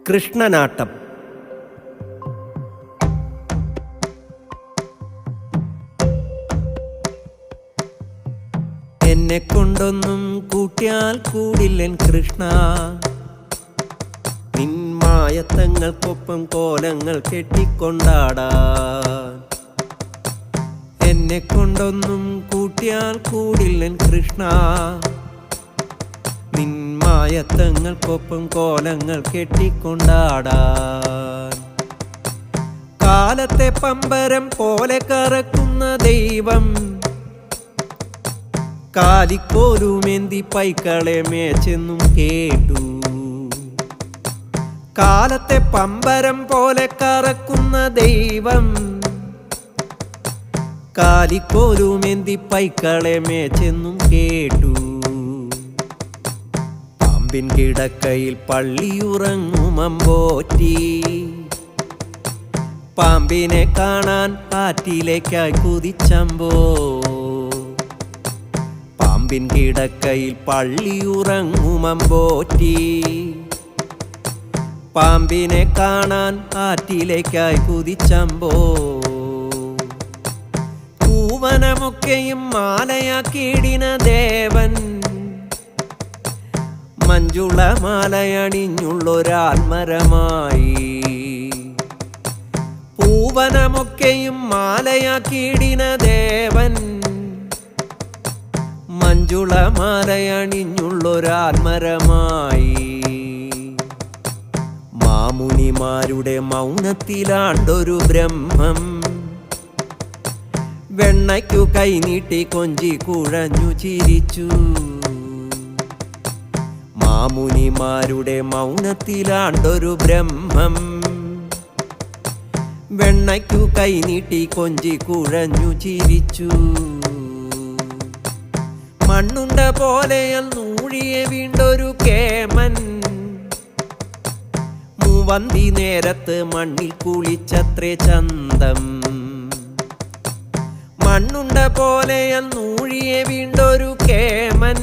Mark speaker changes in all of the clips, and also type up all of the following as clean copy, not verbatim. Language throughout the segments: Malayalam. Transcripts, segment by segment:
Speaker 1: കൃഷ്ണനാട്ടം. എന്നെ കൊണ്ടൊന്നും കൂട്ടിയാൽ കൂടില്ലൻ കൃഷ്ണ, നിന്മായത്തങ്ങൾക്കൊപ്പം കോലങ്ങൾ കെട്ടിക്കൊണ്ടാടാൻ. എന്നെ കൊണ്ടൊന്നും കൂട്ടിയാൽ കൂടില്ലൻ കൃഷ്ണ, നിന്മായത്തങ്ങൾക്കൊപ്പം കോലങ്ങൾ കെട്ടിക്കൊണ്ടാടാൻ. കാലത്തെ പമ്പരം പോലെ കറക്കുന്ന ദൈവം, കാലിക്കോലുമേന്തി പൈക്കളെ മേച്ചെന്നും കേട്ടു. കാലത്തെ പമ്പരം പോലെ കറക്കുന്ന ദൈവം, കാലിക്കോലുമേന്തി പൈക്കളെ മേച്ചെന്നും കേട്ടു. പാമ്പിൻ കിടക്കയിൽ പള്ളിയുറങ്ങുമമ്പോറ്റി, പാമ്പിനെ കാണാൻ ആറ്റിലേക്കായി കുതിച്ചമ്പോ. പാമ്പിൻ കിടക്കയിൽ പള്ളിയുറങ്ങുമമ്പോറ്റി, പാമ്പിനെ കാണാൻ ആറ്റിലേക്കായി കുതിച്ചമ്പോ. പൂവനമൊക്കെയും മാലയാക്കിയിടിന ദേവൻ, മഞ്ജുള മാലയണിഞ്ഞുള്ളൊരാൽമരമായി. പൂവനമൊക്കെയും മാലയാക്കിയിടിന ദേവൻ, മഞ്ജുള മാലയണിഞ്ഞുള്ളൊരാൽമരമായി. മാമുനിമാരുടെ മൗനത്തിലാണ്ടൊരു ബ്രഹ്മം, വെണ്ണയ്ക്കു കൈനീട്ടി കൊഞ്ചി കുഴഞ്ഞു ചിരിച്ചു. മാമുനിമാരുടെ മൗനത്തിലാണ്ടൊരു ബ്രഹ്മം, വെണ്ണയ്ക്കു കൈനീട്ടി കൊഞ്ചി കുഴഞ്ഞു ചിരിച്ചു. മണ്ണുണ്ട പോലെയൽ നൂഴിയെ വീണ്ടൊരു കേമൻ, മൂവന്തി നേരത്ത് മണ്ണിൽ കുളിച്ചത്രേ ചന്തം. മണ്ണുണ്ട പോലെയൽ നൂഴിയെ വീണ്ടൊരു കേമൻ,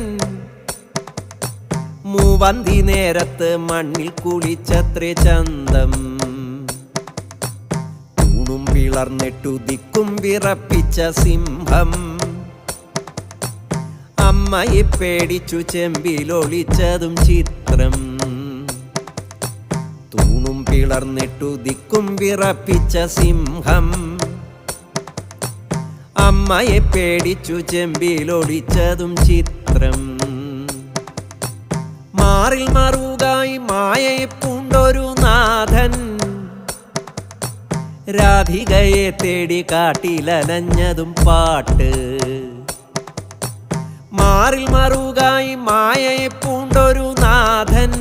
Speaker 1: മൂവന്തി നേരത്ത് മണ്ണിൽ കുളിച്ചത്രേ ചന്തം. തൂണും പിളർന്നിട്ടു ദിക്കും വിറപ്പിച്ച സിംഹം, അമ്മയെ പേടിച്ചു ചെമ്പിലൊളിച്ചതും ചിത്രം. തൂണും പിളർന്നിട്ടു ദിക്കും വിറപ്പിച്ച സിംഹം, അമ്മയെ പേടിച്ചു ചെമ്പിലൊളിച്ചതും ചിത്രം. മാറിൽ മറുകായി മായയെ പൂണ്ടൊരു നാഥൻ, രാധികയെ തേടി കാട്ടിലലഞ്ഞതും പാട്ട്. മാറിൽ മറുകായി മായയെ പൂണ്ടൊരു നാഥൻ,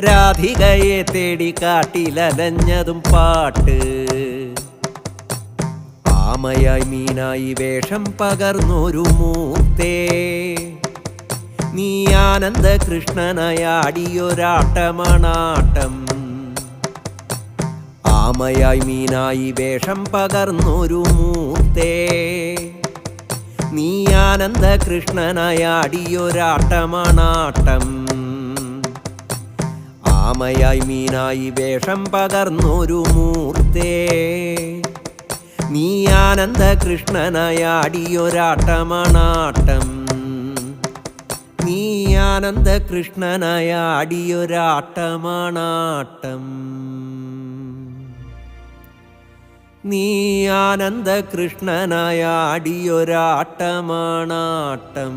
Speaker 1: രാധികയെ തേടി കാട്ടിലലഞ്ഞതും പാട്ട്. ആമയായി മീനായി വേഷം പകർന്നൊരു മൂർത്തേ, നീ ആനന്ദ കൃഷ്ണനായാടിയൊരാട്ടമണാട്ടം. ആമയായി മീനായി വേഷം പകർന്നൊരു മൂർത്തേ, നീ ആനന്ദ കൃഷ്ണനായാടിയൊരാട്ടമണാട്ടം. ആമയായി മീനായി വേഷം പകർന്നൊരു മൂർത്തേ, നീ ആനന്ദ കൃഷ്ണനായാടിയൊരാട്ടമണാട്ടം. നീ ആനന്ദ കൃഷ്ണനായാടിയൊരാട്ടമണാട്ടം. നീ ആനന്ദ കൃഷ്ണനായാടിയൊരാട്ടമണാട്ടം.